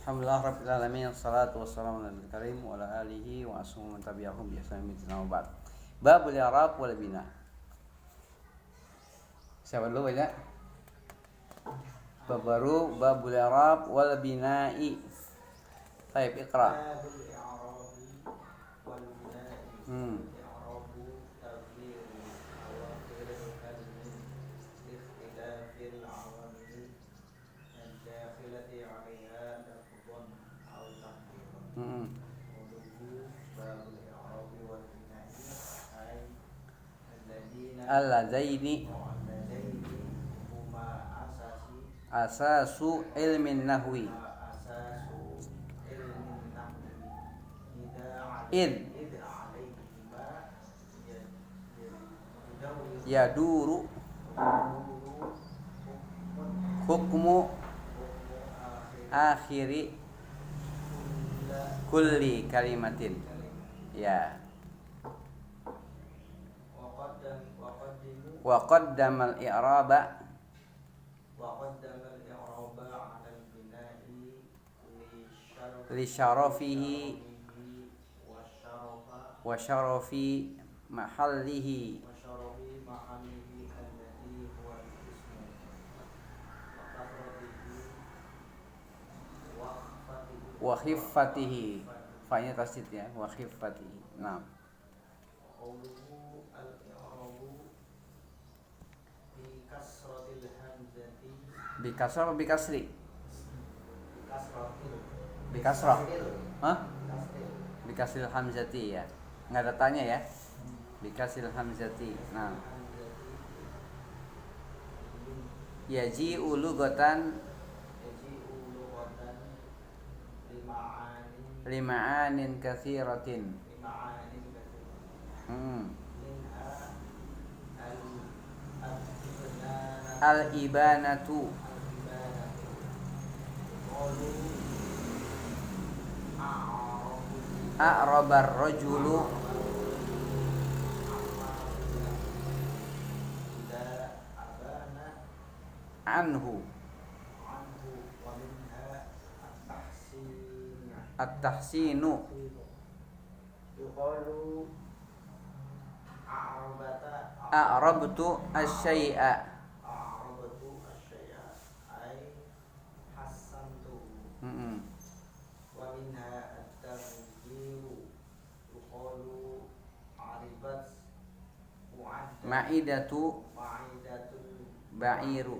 Alhamdulillah rabbil alamin, wassalatu wassalamu ala nabiyil karim wa ala alihi wa ashabihi man tabi'ahum bi ihsan ila yaumil ba'd. Babul i'rab wal bina. Siapa dulu banyak? Bab baru, babul i'rab wal bina'i. Baik, iqra. Babul i'rabi wal bina'i. I'rabu taghyir awakhir al-kalimi li ikhtilafil awamil al-dakhilati 'alayha lafdhan aw taqdiran. Qawluhu babul i'rabi wal bina'i ay Alladaini huma asasu ilmin nahwi. asasu ilmin nahwi Id yaduru hukmu akhiri kulli kalimatin. Ya. Wa qaddama al-i'raba 'ala al-bina'i li syarafihi wa syarafi mahallihi alladhi huwa al-ismu wa kasratihi wa khiffatihi. Fa'nya tasdid ya, wa khiffatihi. Naam. qawluhu al-i'rabu bi kasratil hamzati Bi kasrah atau bi kasri? kasratil Bi kasrah. Hah? kasril Bi kasril hamzati ya. Enggak ada tanya ya. Bi kasril hamzati. Nah. Yaji'u lughatan yaji'u lughatan lima'anin katsiratin. lima'anin Hmm. minha Al-ibanatu. qalu A'rabar rajulu ida abana anhu anhu wa minha at-tahsin at-tahsinu. yuqalu A'rabtu asy-syai'a. a'rabtu asy-syai'a ay hasantu Hmm. wa minha at-taghyiru yuqalu aribat Ma'idatu ma'idatul ba'iru.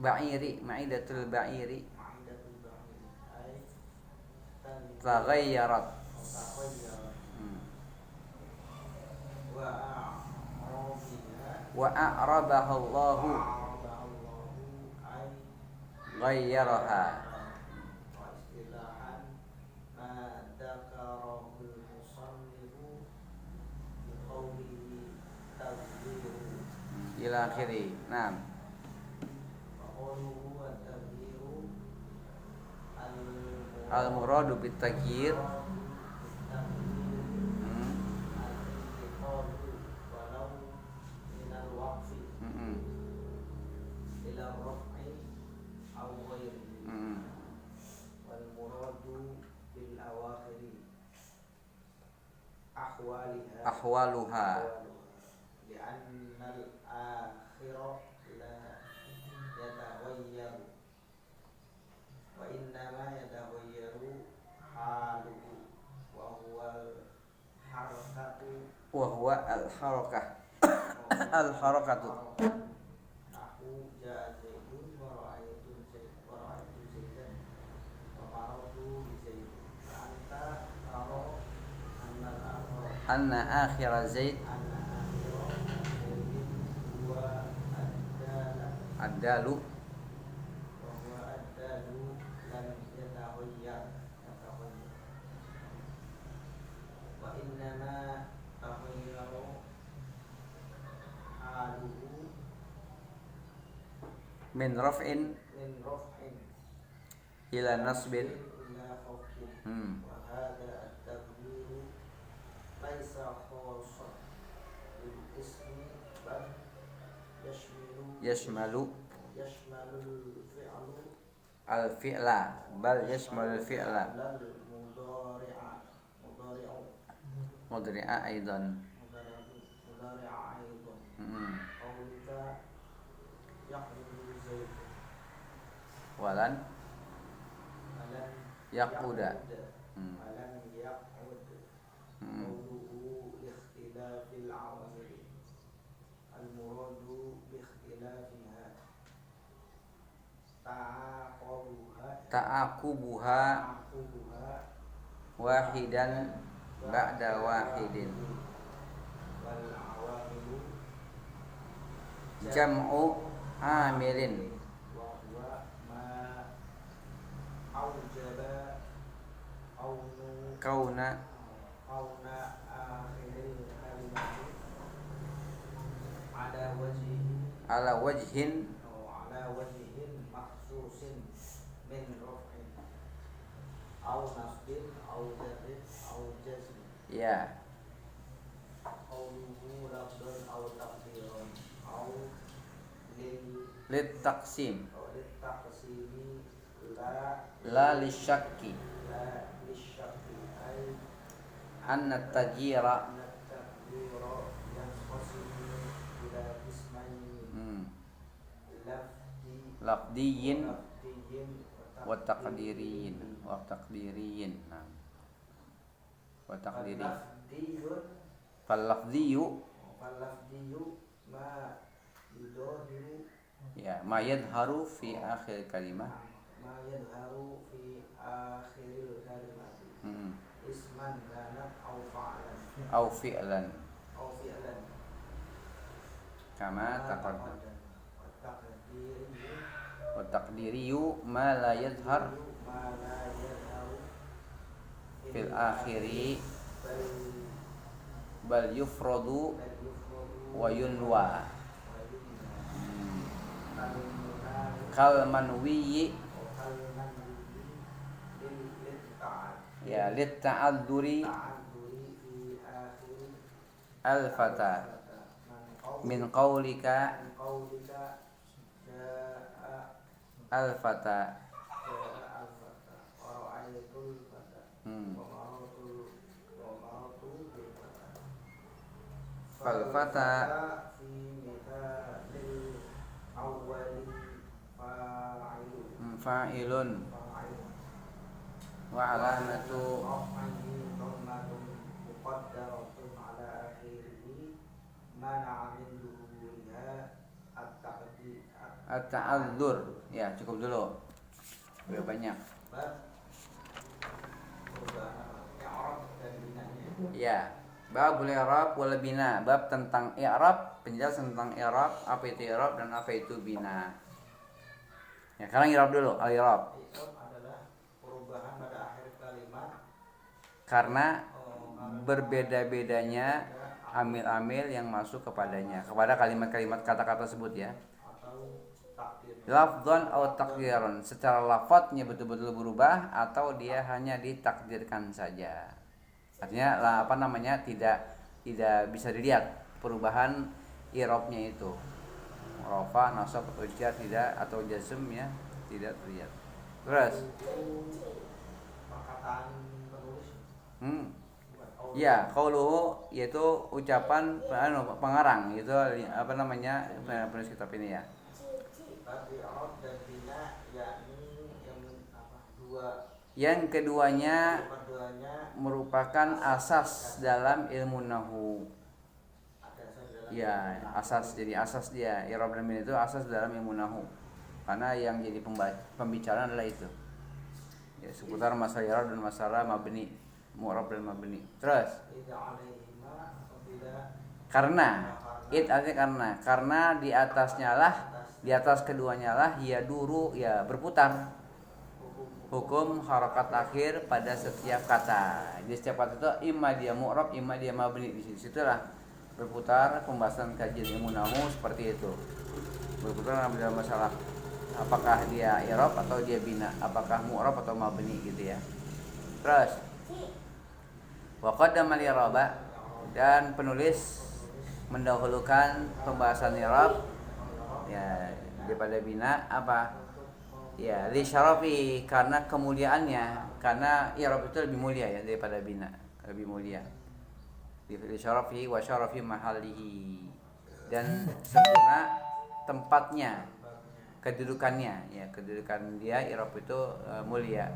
Ma'idatul ba'iri ma'idatul ba'ir ay taghayyarat. taghayyarat Hmm. wa a'rabiha Wa a'rabaha Allahu Allahu ay ghayyaraha. wa istilahan ma dzakarahul musannifu bi qawlihi taghyiru Ila akhiri. Naam. wa qawluhu wa taghyiru Al-muradu bit taghyir. Ahwaluha. li'annal akhirah la yataghayyaru wa innama yataghayyaru haluhu wa huwa al-harakatu Wa huwa al-harakah. Al-harakatu. nahu ja'a zaidun wa ra'aytu zaidan wa marartu bi zaidin anta tara Anna akhira Zaid ad-dalu wa innama taghayyaru haluhu min raf'in min raf'in ila nasbin. ila khafdin wa hadha at-taghyiru laysa khassan bil ismi bal yashmalu Yashmalu al-fi'lu al-fi'la bal yashmal al-fi'la lal mudhari'a mudhari'u mudri'a aidan. mudhari'a aidan Hmm. qaulika yaqudu zaid Walan alan yaquda. alan yaqud Hmm. qawluhu ikhtilafil awamil al muradu bi ikhtilafiha ta'aqubuha Ta'aqubuha wahidan ba'da wahidin. wal awamilu Jam'u amilin wa huwa ma aujaba aunu kauna auna akhiril kalimati ala wajhi ala wajhin ala wajhin makhsusin min raf'in au nasbin au jarrin au jazm ya qawluhu lafdun au taqdirun au lit taqsim lil taqsimi la lisyakki la lisyaqi ay anna tajira at-taqdiru yanqasimu ila qismaini lafdi lafdiyin lafdiyin wa taqdiriyin nah wa taqdiri lafdiyun fal lafdiyu falafdiyu ma yudahiru ya ma yadharu fi akhir kalimah ma yadharu fi akhiril kalimati isman kana au fa'lan au fi'lan au fi'lan kama taqaddam wa taqdiriyu wa taqdiriyu ma la yadhar ma la yadharu fil akhiri bal bal yufradu yufradu wa yunwa wa yunna al-munari kal manwiyi ya lit ta'adzuri al fata min qaulika al fata fal fata fa'ilun wa alamatu at-ta'adzur ya cukup dulu udah banyak ya bab i'rab wal bina bab tentang i'rab penjelasan tentang i'rab apa itu i'rab dan apa itu bina ya sekarang i'rab dulu al-i'rab adalah perubahan pada akhir kalimat karena berbeda-bedanya amil-amil yang masuk kepadanya kepada kalimat-kalimat kata-kata tersebut ya atau takdir lafdzan atau takdiran secara lafadznya betul-betul berubah atau dia hanya ditakdirkan saja artinya apa namanya tidak bisa dilihat perubahan i'rabnya itu rafa nasab atau jar tidak atau jazm ya tidak terlihat terus perkataan penulis ya qauluhu yaitu ucapan pengarang itu apa namanya penulis kitab ini ya tapi i'rab dan bina yakni yang keduanya keduanya merupakan asas dalam ilmu nahwu ya asas jadi asas dia i'rab dan bina itu asas dalam ilmu nahwu karena yang jadi pembicaraan adalah itu ya seputar masalah i'rab dan masalah mabni mu'rab dan mabni terus karena karena di atasnya lah di atas keduanya lah ya duru ya berputar hukum harakat akhir pada setiap kata. Di setiap kata itu imma dia mu'rab, imma dia mabni. Di situlah berputar pembahasan kajian ilmu nahwu seperti itu. Berputar dalam masalah apakah dia i'rab atau dia bina, apakah mu'rab atau mabni gitu ya. Terus wa qaddama al-i'raba dan penulis mendahulukan pembahasan i'rab ya daripada bina apa Ya, li syarafi karena kemuliaannya, karena i'rab itu lebih mulia ya daripada bina, lebih mulia. Li syarafi wa syarafi mahallihi. Dan sempurna tempatnya, kedudukannya ya, kedudukan dia i'rab itu mulia.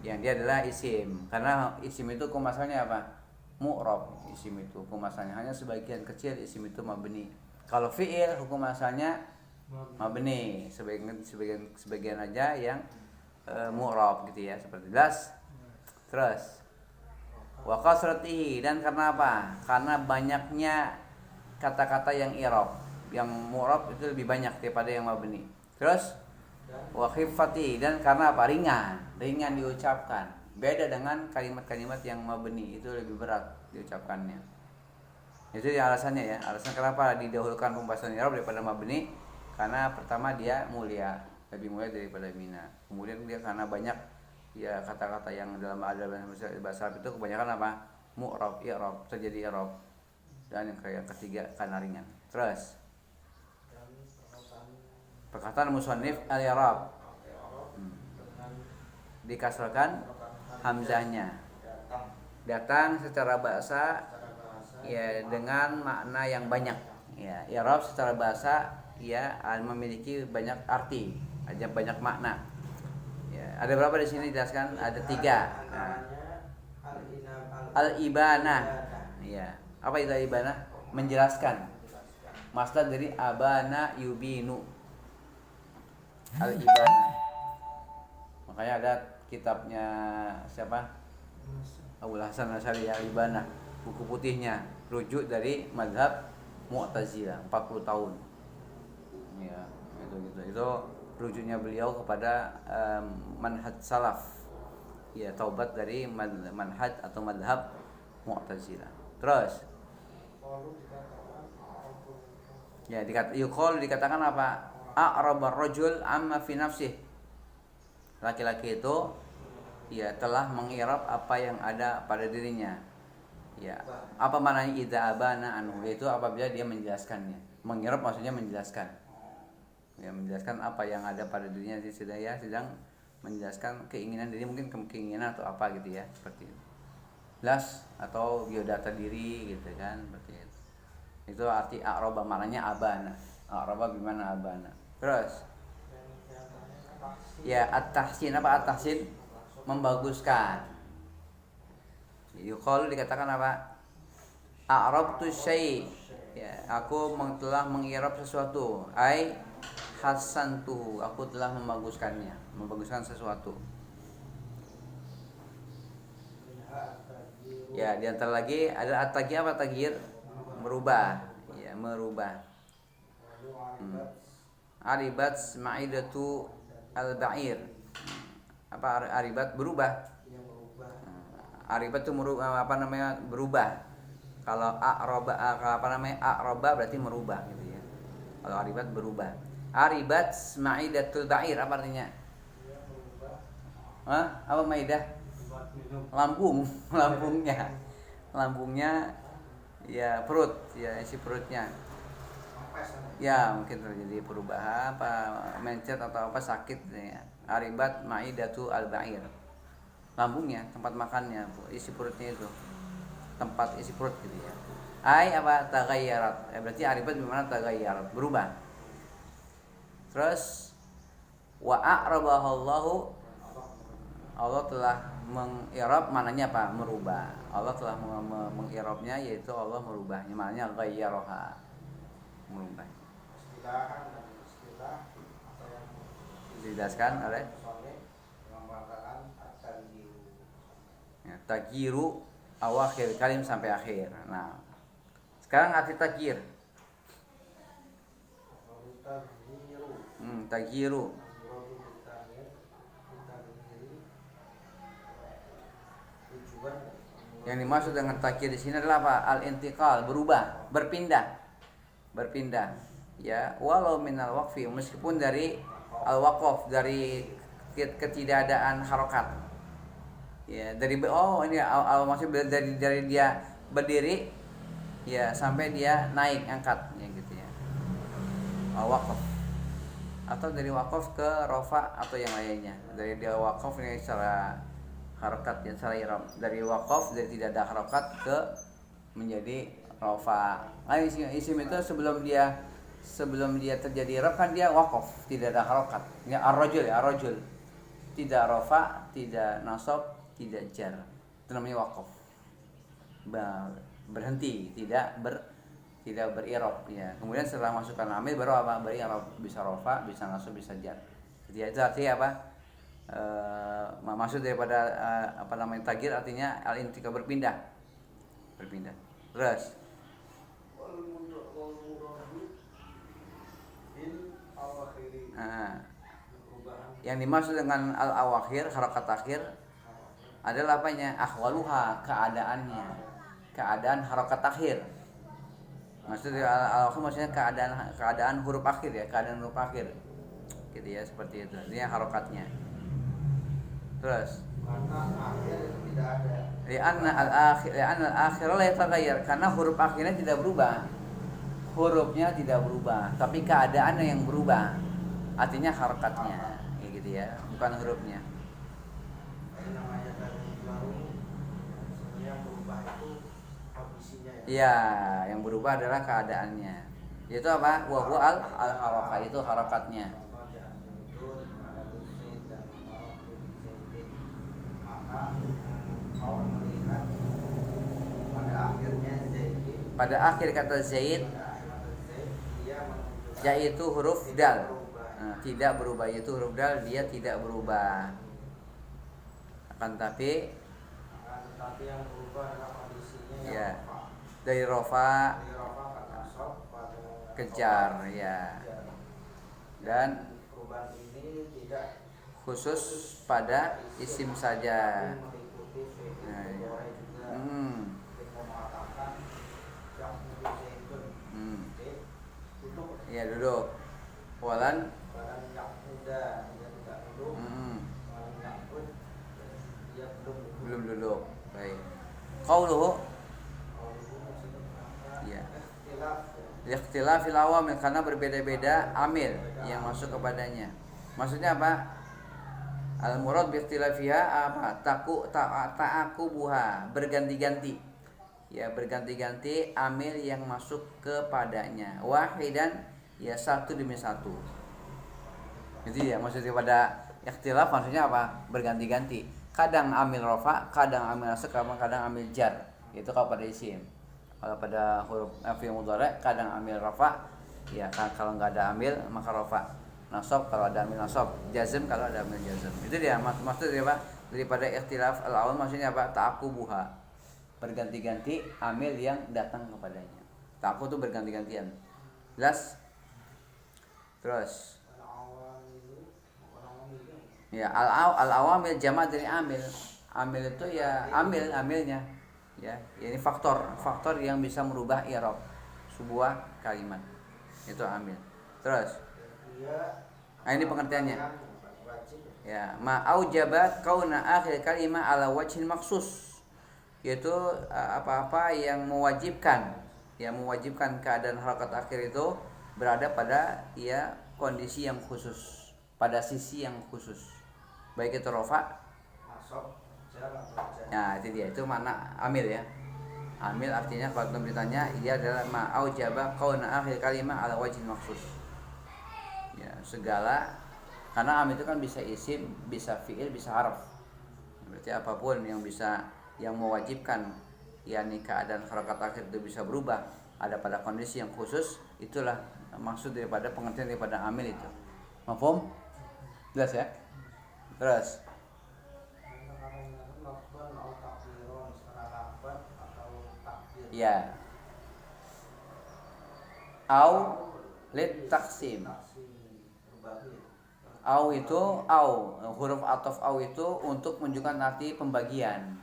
Yang dia adalah isim, karena isim itu hukum asalnya apa? Mu'rab. Isim itu hukum asalnya hanya sebagian kecil isim itu mabni. Kalau fi'il hukum asalnya mabni, sebagian aja yang mu'rab gitu ya, seperti das. Terus wa kasratihi, dan karena apa? Karena banyaknya kata-kata yang i'rab, yang mu'rab itu lebih banyak daripada yang mabni. Terus wa khifati, dan karena apa? Ringan diucapkan. Beda dengan kalimat-kalimat yang mabni, itu lebih berat diucapkannya. Itu ya alasannya ya. Alasan kenapa didahulukan pembahasan i'rab daripada mabni, karena pertama dia mulia, lebih mulia daripada bina. Kemudian dia karena banyak ya kata-kata yang dalam bahasa Arab itu kebanyakan apa? Mu'rab, i'rab, terjadi i'rab. Dan yang ketiga karena ringan. Terus perkataan musannif al-i'rab dikasrahkan hamzahnya, datang secara bahasa ya dengan makna yang banyak ya. I'rab secara bahasa ya memiliki banyak arti, ada banyak makna ya. Ada berapa di sini dijelaskan? Ada 3. Nah, al-ibanah ya. Apa itu al-ibanah? Menjelaskan. Masdar dari abana yubinu, al-ibanah. Makanya ada kitabnya siapa? Abul Hasan Asy'ari al-Ibanah, buku putihnya, rujuk dari mazhab Mu'tazilah 40 tahun. Ya, itu gitu. Itu rujuknya beliau kepada manhaj salaf. Ya, taubat dari manhaj atau mazhab Mu'tazilah. Terus ya dikatakan apa? A'rabar rajul amma fi nafsih. Laki-laki itu ya telah mengirab apa yang ada pada dirinya. Ya, apa maknanya idza abana anhu? Itu apabila dia menjelaskannya. Mengirab maksudnya menjelaskan. Ya, menjelaskan apa yang ada pada dirinya, sedang menjelaskan keinginan diri, mungkin keinginan atau apa gitu ya, seperti itu. Jelas atau biodata diri gitu kan, seperti itu. Itu arti a'raba, maknanya abana. A'raba gimana abana. Terus ya at-tahsin, apa at-tahsin? Membaguskan. Yuqalu dikatakan apa? A'rabtu syai'. Ya, aku telah mengirab sesuatu. Ai hasantuhu, aku telah membaguskannya, membaguskan sesuatu. Ya, di antara lagi ada at-taghyir, apa taghyir? Merubah. Ya, merubah. Aribat ma'idatu al-ba'ir. Apa aribat? Berubah. Aribat itu merubah, apa namanya? Berubah. Kalau a'raba, apa namanya? A'raba berarti merubah gitu ya. Kalau aribat berubah. Aribat ma'idatul ba'ir, apa artinya? Hah? Apa maidah? Lambungnya ya perut, ya isi perutnya. Ya mungkin terjadi perubahan, apa mencet atau apa sakit ya. Aribat ma'idatu al-ba'ir. Lambungnya, tempat makannya, isi perutnya itu. Tempat isi perut gitu ya. Ai apa taghayyarat. Berarti aribat bermakna taghayyarat, berubah. Terus wa a'rabahallahu, Allah telah mengirab, maknanya apa? Merubah. Allah telah mengirabnya, yaitu Allah merubahnya, maknanya ghayyaraha, merubah. Dijelaskan oleh ya, tagyiru awakhir kalim sampai akhir. Nah, sekarang arti tagyir. Tagyiru. Yang dimaksud dengan tagyir di sini adalah apa? Al-intiqal, berubah, berpindah. Ya, walau minal waqfi, meskipun dari al-waqaf, dari ketidakadaan harokat. Ya, dari ini maksudnya dari dia berdiri ya sampai dia naik angkat ya gitu ya. Al-waqaf. atau dari wakaf ke rofa atau yang lainnya. Dari dia wakaf ini secara harokat ya, secara i'rab. Dari wakaf dari tidak ada harokat ke menjadi rofa. Nah, isim itu sebelum dia terjadi i'rab kan dia wakaf, tidak ada harokat. Ini ar-rajul ya, ar-rajul. Tidak rofa, tidak nasab, tidak jar. Itu namanya wakaf. Berhenti, tidak ber'irab ya. Kemudian setelah masukkan amil baru apa? Ber'irab, bisa rofa, bisa nasab, bisa jar. Jadi itu artinya apa? Maksud daripada tagir artinya al-intiqal berpindah. Terus yang dimaksud dengan al-awakhir, harakat akhir adalah apanya? Ahwaluha, keadaan harakat akhir. Maksudnya al-awakhir maksudnya keadaan huruf akhir ya, keadaan huruf akhir. Gitu ya, seperti itu. Ini harakatnya. Terus karena akhir tidak ada. Li'anna al-akhir la yataghayyar, karena huruf akhirnya tidak berubah. Hurufnya tidak berubah, tapi keadaannya yang berubah. Artinya harakatnya, kayak gitu ya, bukan hurufnya. Namanya tadi baru yang berubah itu kondisinya ya. Iya, yang berubah adalah keadaannya. Yaitu apa? Wa huwa al-harakah, itu harakatnya. Pada akhir kata Zaid yaitu huruf dal. Nah, tidak berubah, yaitu huruf dal dia tidak berubah. Akan tapi yang berubah adalah kondisinya ya, yang dari rofa pada kejar ya. Dan perubahan ini tidak khusus pada isim saja. mengikuti Nah, ya. juga mengatakan yang duduk Ya duduk. Walan barang yang muda dia tidak duduk, barang yang pun dia belum duduk. Baik. Qauluhu ya. Ikhtilafil awamil, karena berbeda-beda amil yang masuk kepadanya. Maksudnya apa? Al-murad bi ikhtilafiha apa? Ta'aqubuha, berganti-ganti. Ya, berganti-ganti amil yang masuk kepadanya. Wahidan, ya satu demi satu. Jadi ya maksudnya pada ikhtilaf maksudnya apa? Berganti-ganti. Kadang amil rofa, kadang amil nasab, kadang amil jar. Itu kalau pada isim. Kalau pada huruf fi'il mudhari kadang amil rafa, ya kan, kalau nggak ada amil maka rafa. Nasab kalau ada amil nasab, jazm kalau ada amil jazm. Itu dia maksudnya apa? Daripada ikhtilaf al-awal maksudnya apa? Ta'aqubuha, berganti-ganti amil yang datang kepadanya. Ta'aqub itu berganti-gantian. Jelas? Terus ya, al-awamil jama' dari amil. Amil itu ya amilnya. Ya, ini faktor yang bisa merubah i'rab sebuah kalimat. Itu amil. Terus nah, ini pengertiannya. Ya, ma'aujaba kauna akhir kalimah ala wajhin maksus. Yaitu apa-apa yang mewajibkan keadaan harakat akhir itu berada pada ya kondisi yang khusus, pada sisi yang khusus. Baik itu rofa. Nah, itu dia, itu makna amil ya. Amil artinya kalau ditanya dia adalah ma'aujaba kauna akhir kalimah ala wajhin maksus. Ya, segala, karena amil itu kan bisa isim, bisa fi'il, bisa harf. Berarti apapun yang mewajibkan yakni keadaan harakat akhir itu bisa berubah ada pada kondisi yang khusus, itulah maksud daripada pengertian daripada amil itu. Mafhum? Jelas ya? Terus ya. Au lit taksim. Au itu huruf ataf au itu untuk menunjukkan arti pembagian.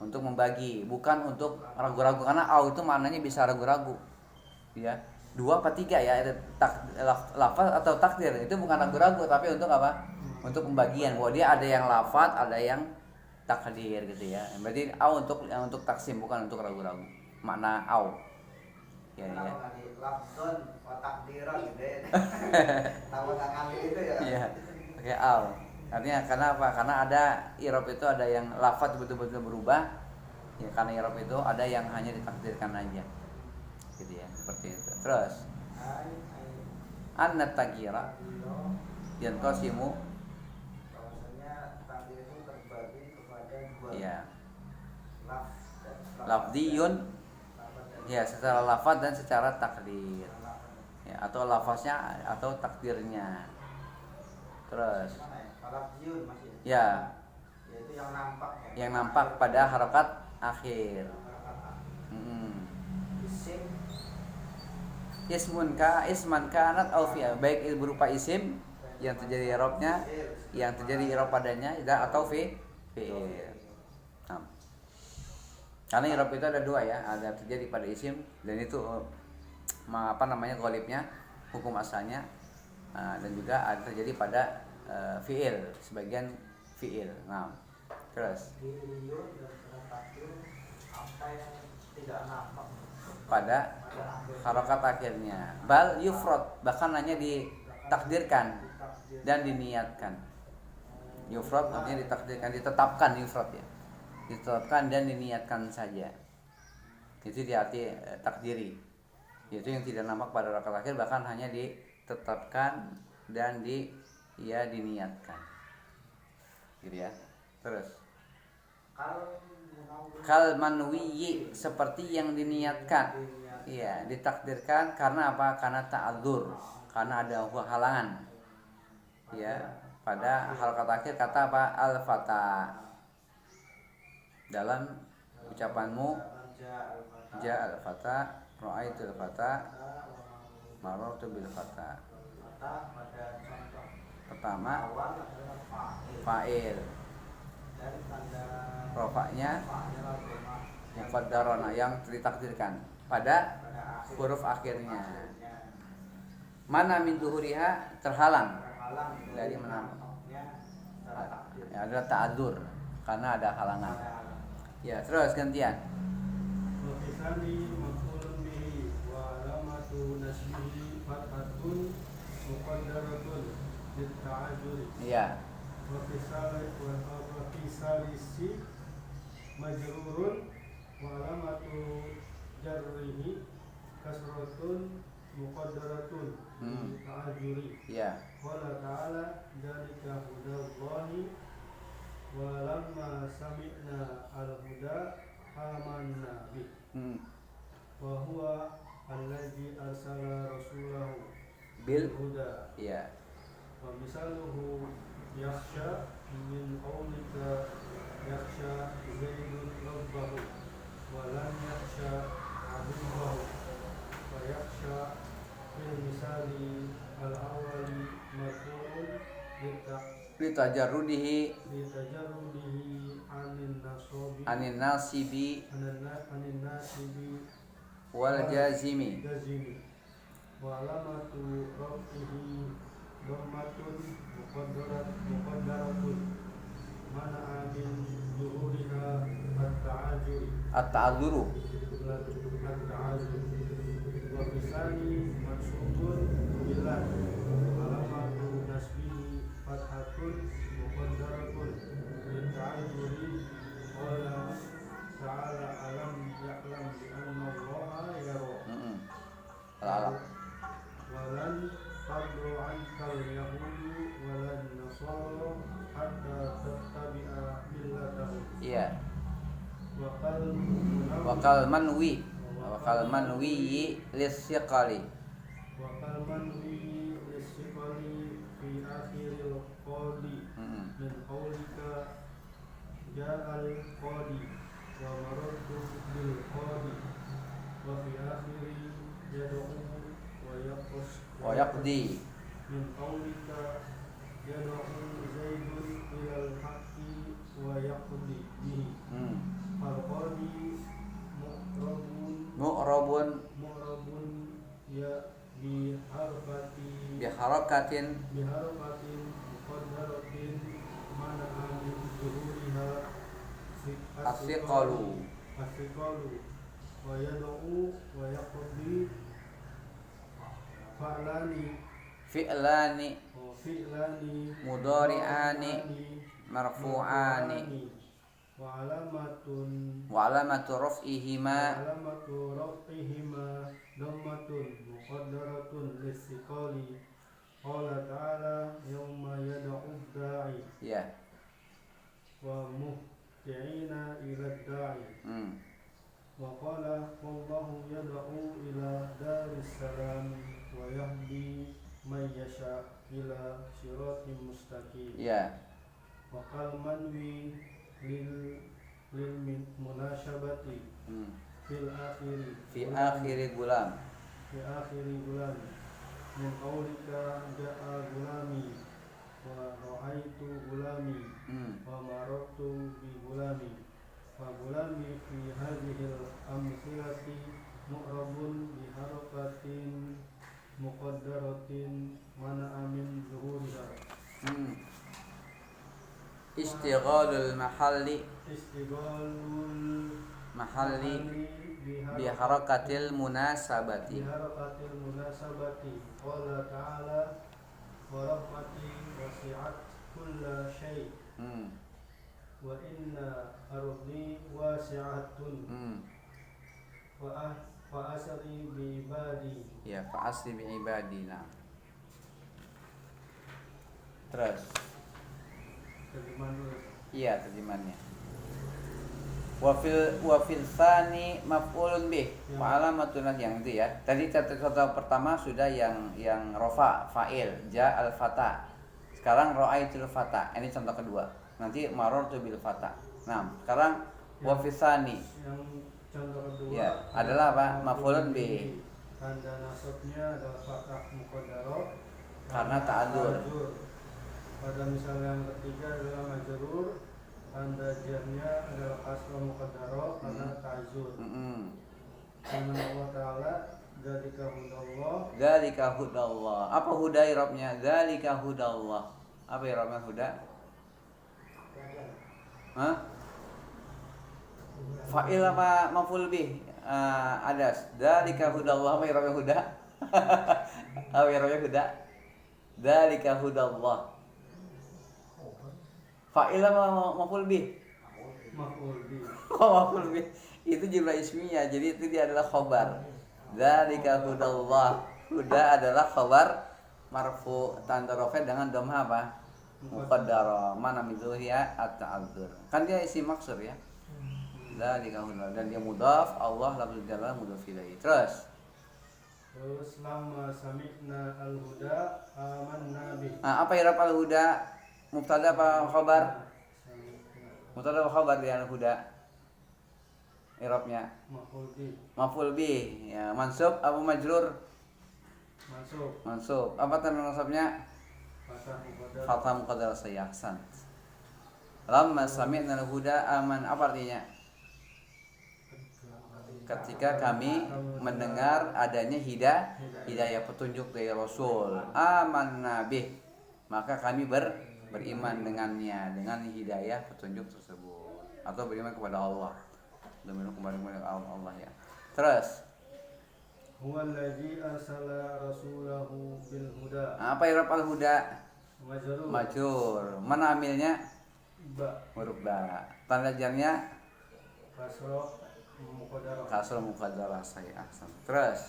Untuk membagi, bukan untuk ragu-ragu, karena au itu maknanya bisa ragu-ragu. Ya. 2 apa 3 ya, lafaz atau takdir itu bukan ragu-ragu tapi untuk apa? Untuk pembagian. Bahwa dia ada yang lafaz, ada yang takdir gitu ya. Berarti au untuk taksim, bukan untuk ragu-ragu. Makna au. Ya, Kenapa ya. nggak di lafzon wa takdiran gitu ya? Kenapa nggak ngambil itu ya? Iya. Pakai al. Artinya karena apa? Karena ada irob itu ada yang lafaz betul-betul berubah. Ya, karena irob itu ada yang hanya ditakdirkan aja. Gitu ya, seperti itu. Terus anna tagira yanqasimu, bahwasanya takdir itu terbagi kepada dua. ya, Lafz dan lafdiyun, lafaz dan ya, secara lafaz dan secara takdir. Ya, atau lafaznya atau takdirnya. Terus mana ya? Lafziyun masih. ya, Yaitu yang nampak ya. yang nampak pada harokat akhir. Isim Ismun ka isman kanat au fi'il, baik berupa isim yang terjadi i'rabnya, yang terjadi i'rab padanya, atau fi'il. Nah, karena i'rab itu ada dua ya, ada terjadi pada isim dan itu ghalibnya hukum asalnya, dan juga ada terjadi pada fi'il, sebagian fi'il. Nah, terus Diriun dan takdir apa yang tidak nampak pada harokat akhirnya, bal yufrad, bahkan hanya ditakdirkan dan diniatkan. Yufrad artinya ditakdirkan, ditetapkan, yufrad ya, ditetapkan dan diniatkan saja. Itu diarti takdiri, yaitu yang tidak nampak pada harokat akhir, bahkan hanya ditetapkan dan diniatkan, gitu ya. Terus kal manwiyi, seperti yang diniatkan, iya, ditakdirkan. Karena apa? Karena ta'adzur, karena ada halangan, ya, pada harokat akhir. Kata apa? Al-fata, dalam ucapanmu, ja al-fata, ra'aitul fata, marartu bil fata. pada contoh Pertama awal adalah fa'il, dan tanda rofaknya adalah koma muqaddarona, yang ditakdirkan pada pada akhir huruf akhirnya. akhirnya Mana min zuhuriha, terhalang terhalang dari menampak, menampaknya secara takdir. ya, adalah ta'adzur, karena ada halangan. Ada Ya, terus gantian. Wakisani maf'ulun bihi wa alamatu nasbihi fathatun muqaddaratun litta'ajuri. Iya. Wakisalisi majrurun wa alamatu jarrihi kasratun muqaddaratun litta'ajuri. Iya. Qala ta'ala dzalika hudallahi wa lamma sami'na al-huda amanna bih wa huwa allazi arsala rasulahu Bil. huda. Iya. Wa misaluhu yakhsha min qawlika yakhsha zaidun rabbahu wa lam yakhsha aduwwahu wa yakhsha fil misali al-awwali marfu'un Litajarrudihi litajarrudihi anin nasibi anin nasibi wal jazimi. wa alamatu rafihi dhammatun muqaddaratun mana'a min zuhuriha At-ta'adzuru. wa bisani mansubun bilan alamatu nasbihi fathatun muqaddaratun litta'adzuri. Qala ta'ala alam ya'lam bi anna Allaha yara. Al-alaq. Walan tardu ankal yahudu walan nasara hatta tattabi'a millatahum. Iya. Wa Wakal manwi lissiqali. Wakal manwi lissiqali fi akhiril qadi min qawlika ja'al qadi wa marartu bil qadi wa fi akhiri yad'u Wa yaqdi. min qawlika yad'u zaidun ilal haqqi wa yaqdi bihi. Al-qadi Mu'rabun ya biharakatin muqaddaratin mana'a min zuhuriha as-siqalu. wa yad'u wa yaqdi fa'lani fi'lani wa fi'lani mudhari'ani marfu'ani wa alamatun wa alamatu raf'ihima alamatu raf'ihima dhammatun muqaddaratun listiqali qala ta'ala yawma yad'u da'i ya. wa muhti'ina ila da'i wa qala wallahu yad'u ila daris salam wa yahdi man yasha ila siratim mustaqim Ya. wa qal manwi lil munasabati fil akhiri Fi akhiri gulam. bulan min qaulika ja'a gulami wa ra'aitu gulami wa marartu bi gulami wa gulami fi hadhihi al-amthilati mu'rabun bi harakatin muqaddaratin mana min zuhuriha Istighalul mahalli istighalul mahalli bi harakatil munasabati. biharakatil munasabati qala ta'ala wa rahmati wasi'at kulla syai' wa inna ardi wasi'atun wa asri bi ibadi Ya, fa'asri bi ibadina. Terus. terjemahan dulu. Iya, terjemahannya. Wa fil tsani maf'ulun bih. Wa alamatun yang itu ya. Tadi contoh pertama sudah yang rafa, fa'il, ja al fata. Sekarang ra'aitul fata. Ini contoh kedua. Nanti marartu bil fata. Nah, sekarang wa fil tsani. Yang contoh kedua Ya, adalah apa? Maf'ulun bih. Tanda nasabnya adalah fathah muqaddarah Karena ta'adzur. Pada misal yang ketiga adalah majrur, tanda jarnya adalah kasrah muqaddarah karena ta'adzur. Firman Allah Ta'ala, dzalika hudallah. Dzalika hudallah. Apa huda i'rabnya? Dzalika hudallah. Apa i'rabnya huda? Hah? Fa'il apa maf'ul bih? Adas. Dzalika hudallah. Apa i'rabnya huda? Apa i'rabnya huda? Dzalika hudallah. Fa'il apa maf'ul bih? Maf'ul bih. Kok maf'ul bih? Itu jumlah ismiyah. Jadi itu dia adalah khabar. Dzalika hudallah. Huda adalah khabar marfu tanda rafa dengan dhamma apa? Muqaddara. Mana midhuhiya at-ta'adzur. Kan dia isim maksur ya. Dzalika hudallah dan dia mudhaf, Allah lafzul jalal mudhaf ilaihi. Terus lama sami'na al-huda amanna bih. apa i'rab al-huda? Mubtada apa khabar? Mubtada apa khabar di al-huda? I'rabnya Maf'ul bih. maf'ul bih. Ya, mansub apa majrur? Masuk. Mansub. Apa tanda nasabnya? Fathah muqaddarah. Fathah muqaddarah sayahsan. Lamma sami'na al-huda aman. Apa artinya? Ketika kami mendengar adanya hidayah petunjuk dari Rasul, amanna bih, maka kami beriman dengannya, dengan hidayah petunjuk tersebut, atau beriman kepada Allah, beriman kepada Allah ya. Terus Huwallazi arsala rasulahu bil huda. apa i'rab al-huda? Majrur. Majrur. Mana amilnya? Ba. Huruf ba. Tanda jarnya Kasrah muqaddarah. kasrah muqaddarah sayahsan. Terus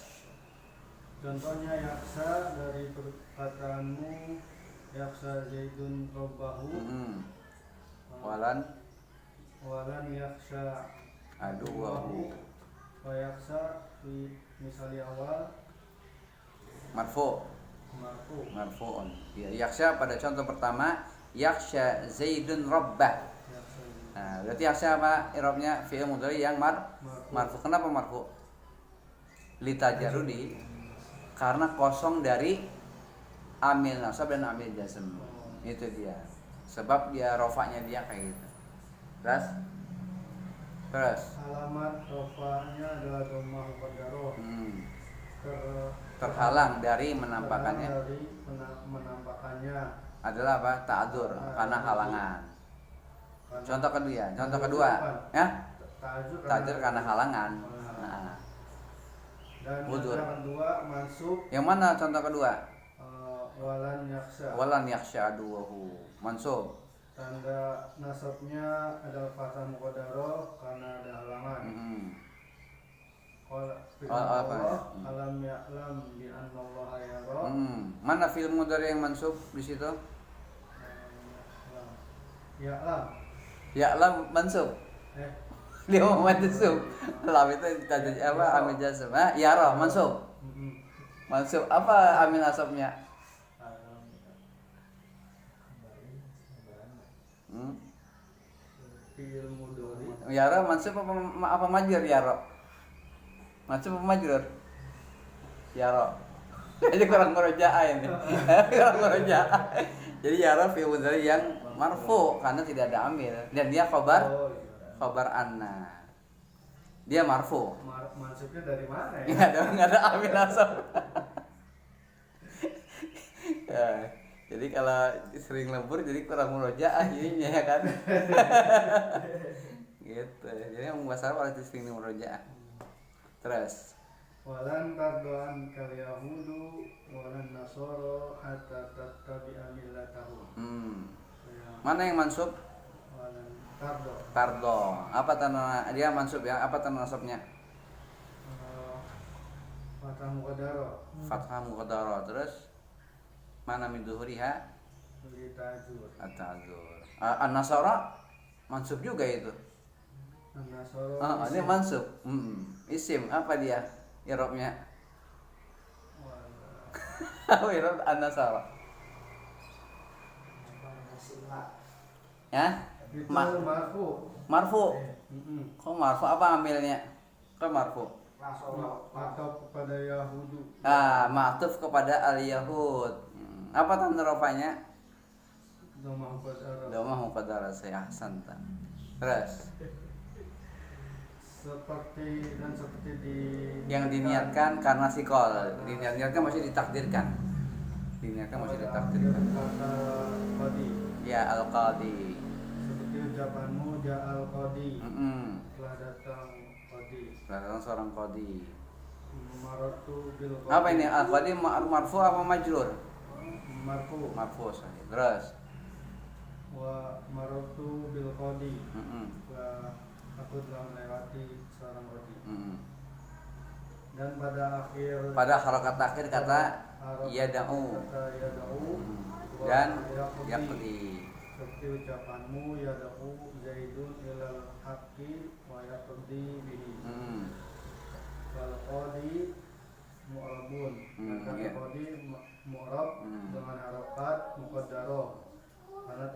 Contohnya yaksa dari perkataanmu yaksa zaidun rabbahu. walan Walan yaksa aduwahu wa yaksa fi misalnya awal marfu marfuun ya. Yaksha pada contoh pertama yaksha zaidun rabbah. Nah, berarti yaksha apa i'rabnya? Fi'il mudhari yang marfu. Kenapa marfu? Litajarudi, karena kosong dari amil nasab dan amil jazm. Itu dia. Sebab dia rofanya dia kayak gitu. Terus alamat rofanya adalah dhammah muqaddarah. terhalang dari menampakannya adalah apa? Ta'adzur, karena halangan. Contoh kedua ya. Ta'adzur karena halangan. Nah, Dan Udur. yang kedua mansub Yang mana contoh kedua? walan yaksha. Walan yakhsha aduwahu. Mansub. Tanda nasabnya adalah fathah muqaddarah karena ada halangan. Qala apa? alam ya'lam bi anna Allah yara. Mana fi'il mudhari yang mansub di situ? Ya'lam. Ya'lam mansub. Dia mau mansub. Lam itu tadi apa? Amil jazm. Yara mansub. Mansub apa amil nasabnya? Fi'il mudhari. Yara mansub apa majrur yara? Mansub apa majrur? Yara. Jadi kurang murojaah ini. Kurang murojaah. Jadi yara fi'il mudhari yang marfu karena tidak ada amil dan dia khabar anna. Dia marfu. Mansubnya dari mana ya? Enggak ada amil nasab. Ya, jadi kalau sering lembur jadi kurang murojaah jadinya ya kan. Gitu. Jadi yang masalah kalau sering murojaah. Terus Walan tardoan kal yahudu walan nasoro hatta tattabi'a millatahum. Mana yang mansub? Walan tardo. Tardo. Apa tanda dia mansub ya? Apa tanda nasabnya? Fathah muqaddarah. Fathah muqaddarah. Terus mana min zuhuriha? Li ta'zur. At-ta'dzur. An-nasara mansub juga itu. An-nasoro. Ini mansub. Isim apa dia? I'rabnya. Apa i'rab an-nasara? Ya? Itu marfu. Marfu. Kok marfu apa amilnya? Kok marfu? Atau kepada Yahudu. Ma'tuf kepada al-Yahud. Apa tanda rafanya? Dhamma muqaddarah. Dhamma muqaddarah saya ahsanta. Terus Seperti di yang diniatkan karena sikol, diniatkan masih ditakdirkan. Diniatkan masih ditakdirkan. Kata qadi. Ya al-qadi. Seperti ucapanmu ja'al qadi. Telah datang qadi. Datang seorang qadi. Maratu bil qadi. Apa ini al-qadi marfu apa majrur? Marfu. Marfu sahih. Terus Wa maratu bil qadi. Wa aku telah melewati seorang qadi. Dan pada harakat akhir kata yada'u. Kata yada'u. Dan yaqdi. Seperti ucapanmu yada'u Zaidun ilal haqqi wa yaqdi bihi. Wal qadi mu'rabun. Kata qadi mu'rab dengan harakat muqaddarah karena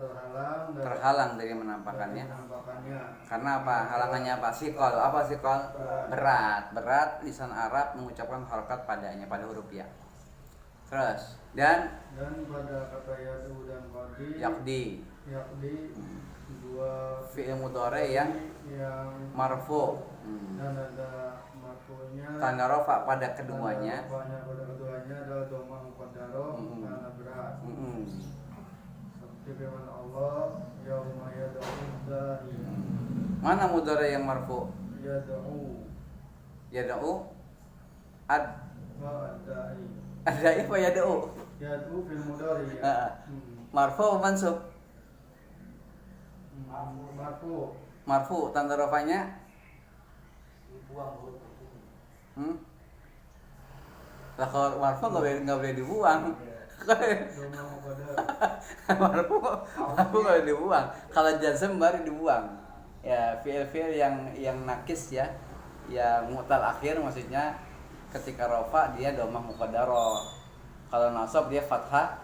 terhalang dari menampakannya. Karena apa? Halangannya apa? Sikol. Apa sikol? Berat lisan Arab mengucapkan harakat padanya pada huruf ya. Terus dan pada kata yadu dan qadi yaqdi dua fi'il mudhari yang marfu. Dan ada marfu'nya Tanda rafa pada keduanya. Pada keduanya adalah dhammah muqaddarah karena berat. Seperti firman Allah, yauma yad'u da'i. Mana mudhari yang marfu? Yad'u Da'i. Ada apa yad'u? Yad'u fil mudhari ya. Marfu apa mansub? Marfu tanda rafanya lah kalau marfu nggak boleh dibuang. Marfu nggak boleh dibuang. Kalau jazm baru dibuang. Ya fi'il yang nakis ya, yang mu'tal akhir maksudnya ketika rafa dia dhammah muqaddarah. Kalau nasab dia fathah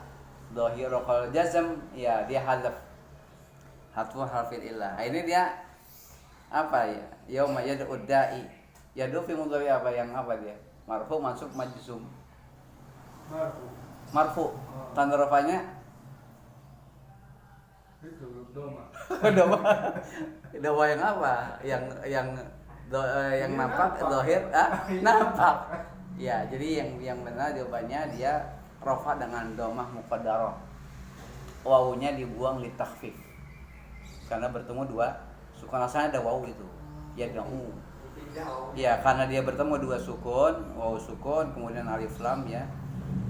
dhahir. Kalau jazm ya dia hadzaf. Hatfu harfil illah. Ini dia apa ya? Yauma yad'u da'i. Yad'u fi mudhari apa yang apa dia? Marfu, mansub, majzum. Marfu. Tanda rafanya itu doma. Doma yang apa? Yang nampak zahir nampak. Ya, jadi yang benar jawabannya dia rafa dengan dhammah muqaddarah. Wawunya dibuang li takhfif. Karena bertemu dua sukun asalnya ada wawu itu. Yad'u. Ya, karena dia bertemu dua sukun, waw sukun, kemudian alif lam ya.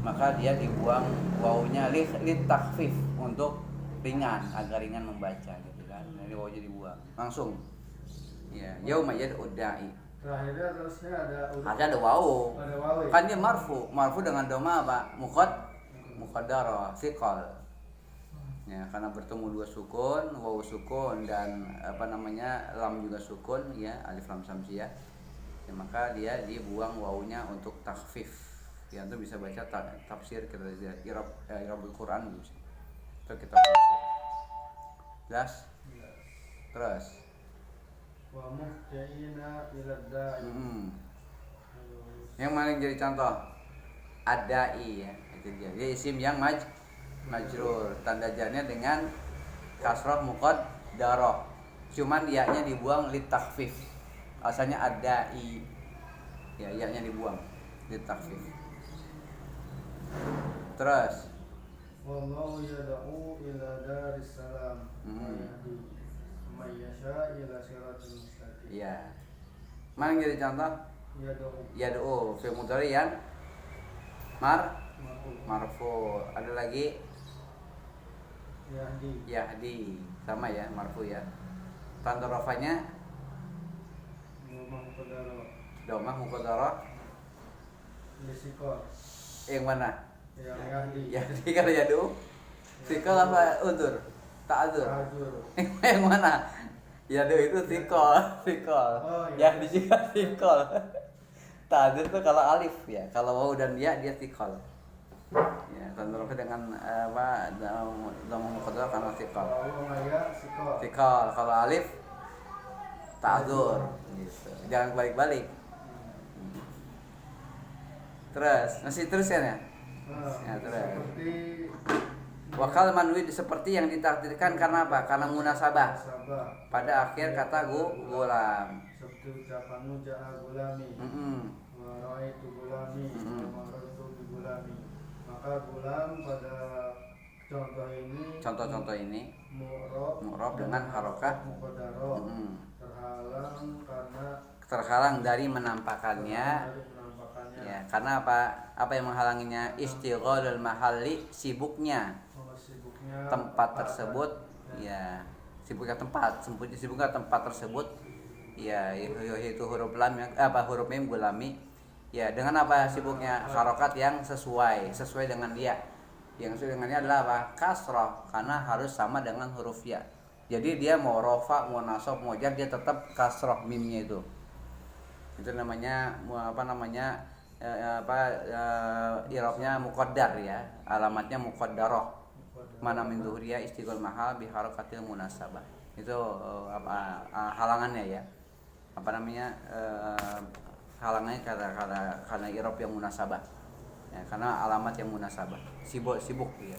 Maka dia dibuang wawunya li takhfif untuk ringan, agar ringan membaca gitu kan. Jadi wawunya dibuang langsung. Ya, yauma yad'u da'i. Terakhirnya terusnya Ada wawu. Ada wawu. Ya? Kan dia marfu dengan doma apa? Muqaddarah, thiqal. Ya, karena bertemu dua sukun, wawu sukun dan lam juga sukun ya, alif lam samsiyah. Ya, maka dia dibuang wawunya untuk takhfif. Ya, itu bisa baca tafsir kita lihat Irabul Quran bisa. Itu kita tafsir. Jelas? Terus. Wa muhtaina ila da'i. Yang mana yang jadi contoh? Adai ya, itu dia. Dia isim yang majrur, tanda jarnya dengan kasrah muqaddarah. Cuman ya-nya dibuang li takhfif. Asalnya adai. Ya, ya-nya dibuang li takhfif. Terus Wallahu yad'u ila daris salam wa yahdi may yasha ila siratal mustaqim. ya. Mana yang jadi contoh? Yad'u fi'il mudhari yang marfu. Ada lagi yahdi sama ya, marfu ya. Tanda rafanya domah muqaddarah. Yang mana? Yang Yahdi kalau yad'u. Sikol apa undur? Ta'adzur. Yang mana? Yad'u itu sikol. Oh, Yahdi juga sikol. Ta'adzur itu kalau alif ya. Kalau wawu dan ya dia sikol. Ya, tanda rafanya dengan domah muqaddarah karena sikol. Sikol. Kalau alif ta'adzur gitu. Jangan balik-balik. Terus ya. Ya, terus. Wakal manwid seperti yang ditakdirkan karena apa? Karena munasabah. Pada akhir kata gulam. Seperti ucapanmu ja'a gulami. Wa ra'aitu gulami. Wa marartu bi gulami. Maka gulam pada contoh ini mu'rab dengan harokah muqaddarah. Terhalang dari menampakannya. Ya, karena apa yang menghalanginya? Istighalul mahalli, sibuknya tempat tersebut. Ya, sibuknya tempat tersebut. Ya, itu huruf lam huruf mim gulami. Ya, dengan apa sibuknya? Harokat yang sesuai dengan dia. Yang sesuai dengan dia adalah apa? Kasrah, karena harus sama dengan huruf ya. Jadi dia mau rofa, mau nasab, mau jar, dia tetap kasrah mimnya itu. Itu namanya irobnya muqaddar ya, alamatnya muqaddarah. Mana min zuhriya istighol mahal bi harakatil munasabah. Itu halangannya ya. Halangannya karena irob yang munasabah. Ya, karena alamat yang munasabah. Sibuk ya.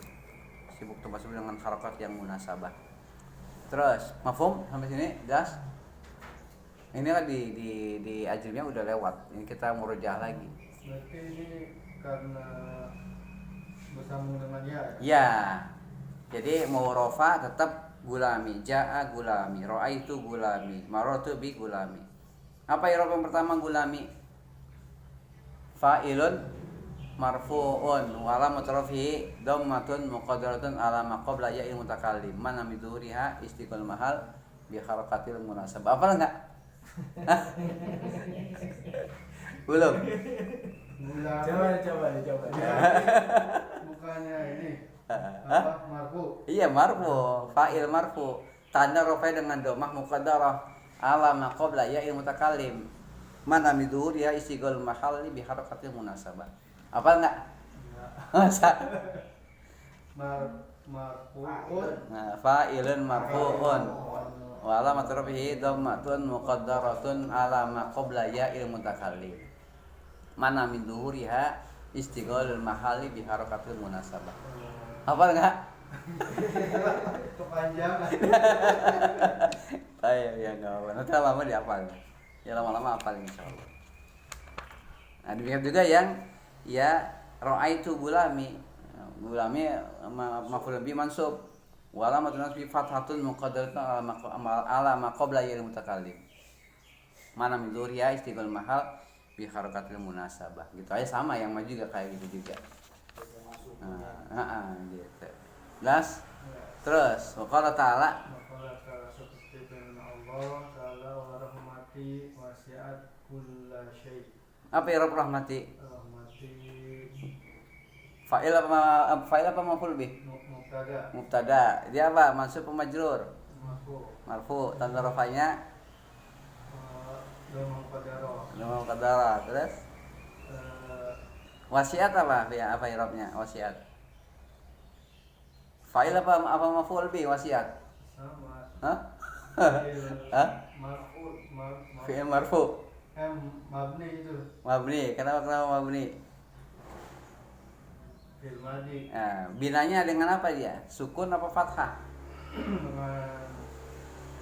Sibuk termasuk dengan harakat yang munasabah. Terus, mafhum sampai sini? Gas? Ini kan di ajrimnya udah lewat. Ini kita murojaah lagi. Berarti ini karena bersambung dengan ya? Ya. Jadi mau rofa tetap gulami, ja'a gulami, ra'aitu gulami, marartu bi gulami. Apa irob yang pertama gulami? Fa'ilun marfu'un wa alamat rafihi dhammatun muqaddaratun ala ma qabla ya'il mutakallim. Man min dhuhriha istiqal mahal bi harakatil munasabah. Apa enggak? Belum. Coba. Bukannya ini. Marfu. Iya, marfu, fa'il marfu. Tanda rafa dengan dhammah muqaddarah ala ma qabla ya'il mutakallim. Man min dhuhriha istiqal mahal bi harakatil munasabah. Apa enggak? Masa? Marfu'un. Nah, fa'ilun marfu'un. Wa alamat rafihi dhammatun muqaddaratun ala ma qabla ya'il mutakallim. Mana min dhuhuriha istighalul mahali bi harakatil munasabah. Hafal enggak? Kepanjangan. Ayo ya enggak apa. Nanti lama dihafal. Ya lama-lama hafal insyaallah. Nah, demikian juga yang ya ra'aitu gulami. Gulami maf'ul bi mansub. Wa alamatun nasbi fathatun muqaddaratun ala ma qabla ya'il mutakallim. Mana min zuhriha istiqbal mahal bi harakatil munasabah. Gitu aja sama yang maju juga kayak gitu juga. Gitu. Jelas? Terus waqala ta'ala Maka ta'ala seperti firman Allah Ta'ala wa rahmati wasi'at kulla syai'. apa ya rahmati? Rahmati Fa'il apa maf'ul bih? mubtada Mubtada. Dia apa? Mansub apa majrur? Marfu. Tanda rafa'nya Dhamma qadara. Dhamma qadara. Terus wasiat apa? Ya apa i'rabnya? Wasiat. Fa'il apa maf'ul bih wasiat? Sama Hah? Hah? Fi'il marfu. Mabni itu Mabni. Kenapa mabni? fil madi Nah, binanya dengan apa dia? Sukun apa fathah? dengan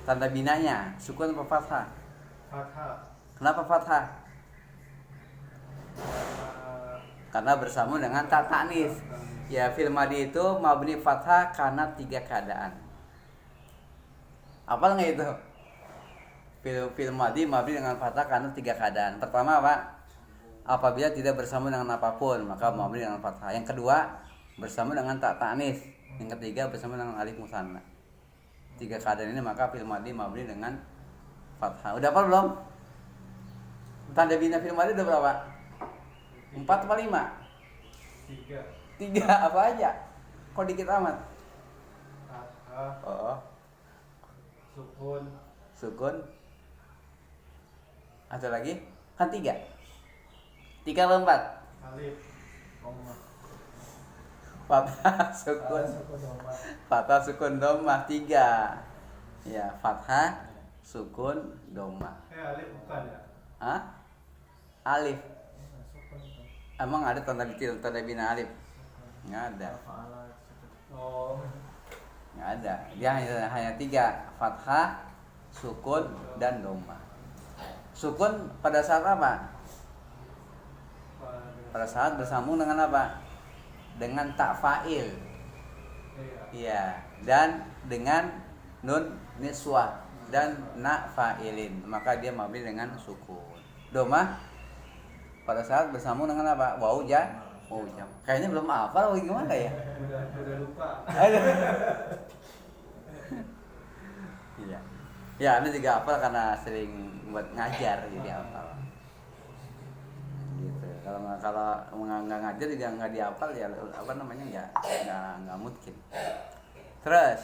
Tanda binanya sukun apa fathah? fathah Kenapa fathah? Karena bersambung dengan ta ta'nis. Ya, fil madi itu mabni fathah karena 3 keadaan. Apal nggak itu? Fil madi mabni dengan fathah karena 3 keadaan. Pertama apa? Apabila tidak bersambung dengan apapun, maka mabni dengan fathah. Yang kedua, bersambung dengan ta ta'nis. Yang ketiga, bersambung dengan alif musanna. 3 keadaan ini maka fil madi mabni dengan fathah. Udah apa belum? Tanda bina fil madi udah berapa? 4 atau 5? 3 apa aja? Kok dikit amat? fathah Oh, sukun. Ada lagi? Kan 3. 3 atau 4? alif koma Fathah, sukun. Fathah, sukun, dhammah 3. Ya, fathah, sukun, dhammah. alif bukan ya Hah? Alif. Emang ada tanda bina alif? Nggak ada. oh Nggak ada. Dia hanya 3. Fathah, sukun, dan dhammah. Sukun pada saat apa? Pada saat bersambung dengan apa? Dengan tak fa'il. Iya. Dan dengan nun niswah dan na fa'ilin. Maka dia mabni dengan sukun. Dhammah pada saat bersambung dengan apa? Waw jam. Kayaknya belum hafal gimana ya? udah lupa Iya. Ya, ini juga hafal karena sering buat ngajar jadi hafal. Gitu. Kalau nggak ngajar juga nggak dihafal ya apa namanya nggak mungkin. Terus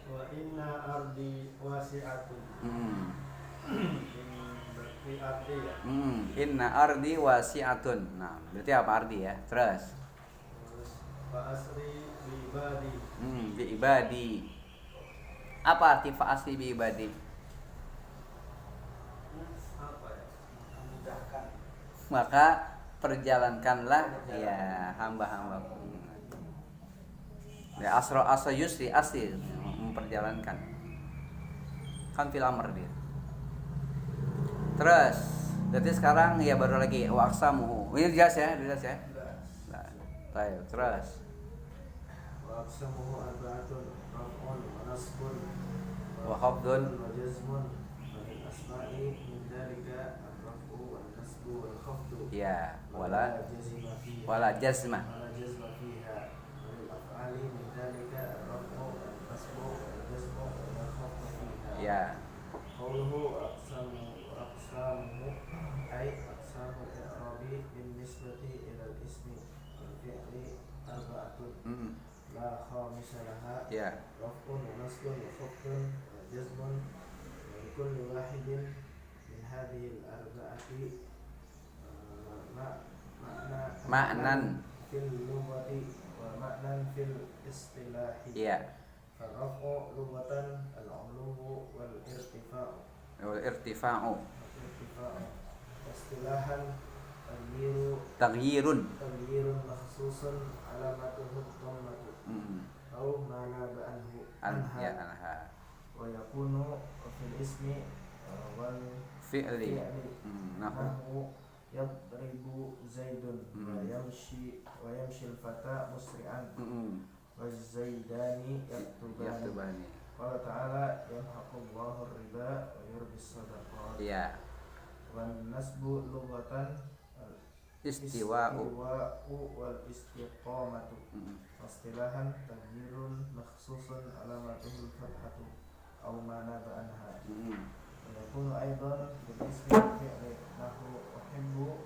wa inna ardi wasi'atun berarti arti ya inna ardi wasi'atun. Nah, berarti apa ardi ya? Terus fa asri bi ibadi bi ibadi. Apa arti fa asri bi ibadi? apa ya Mudahkan. Maka perjalankanlah ya hamba-hambaku. Ya asra yusri asri memperjalankan. Kan fil amr dia. Terus, berarti sekarang ya baru lagi wa aqsamuhu. Ini jelas ya? Nah, baik, terus. wa aqsamuhu arba'atun raf'un wa nasbun Wa khafdun. wa jazmun wa min asma'i min dzalika ar-raf'u wan nasbu wal khafdu Ya, wala jazma fiha wala jazma. fiha wa lil af'ali min dzalika ar-raf'u wan nasbu wal jazmu wal khafdu fiha Ya. qawluhu aqsamu ay aqsamu i'rabi bin nisbati ila al-ismi wal fi'li arba'atun la khamisa laha Ya. raf'un wa nasbun wa khafdun wa jazmun wa li kulli wahidin min hadhihi al-arba'ati Ma'nan. fil lughati wa ma'nan fil istilahi Ya. farraf'u lughatan al-'uluwu wal irtifa'u Wal irtifa'u. istilahan Taghyirun. taghyirun makhsusun alamatuhu dhammatu au ma naba anhu Ya anha. wa yakunu fil ismi wal Fi'li. Nahu. nahu yadribu zaidun wa yamshi al fata musri'an wa zaidani yaktubani Yaktubani. Qala ta'ala yamhaqullahu riba wa yurbis sadaqat. Iya. Wan nasbu lughatan Istiwa'u. wal istiqamatu. Istilahan taghyirun makhsusun alamatuhul fathatu aw ma naba anha. Yakunu aidan bil ismi fi'li nahu uhibbu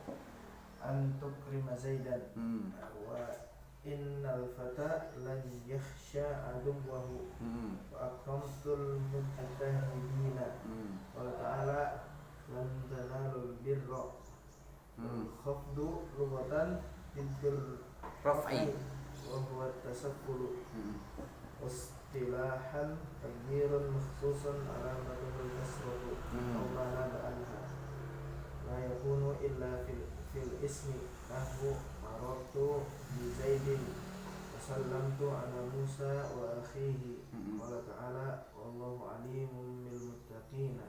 an tukrima Zaidan wa innal fata lan yakhsha aduwwahu wa akramtul mutahhibina. Qala ta'ala lan tanalul birra wal khafdu lughatan bidir Raf'i. wa huwa tasaffulu. Istilahan taghyirun makhsusun alamatul nasratu aw ma naba anha la yakunu illa fil ismi nahu marartu bi Zaidin wa sallamtu ala Musa wa akhihi. Qala ta'ala wallahu alimun bil muttaqin.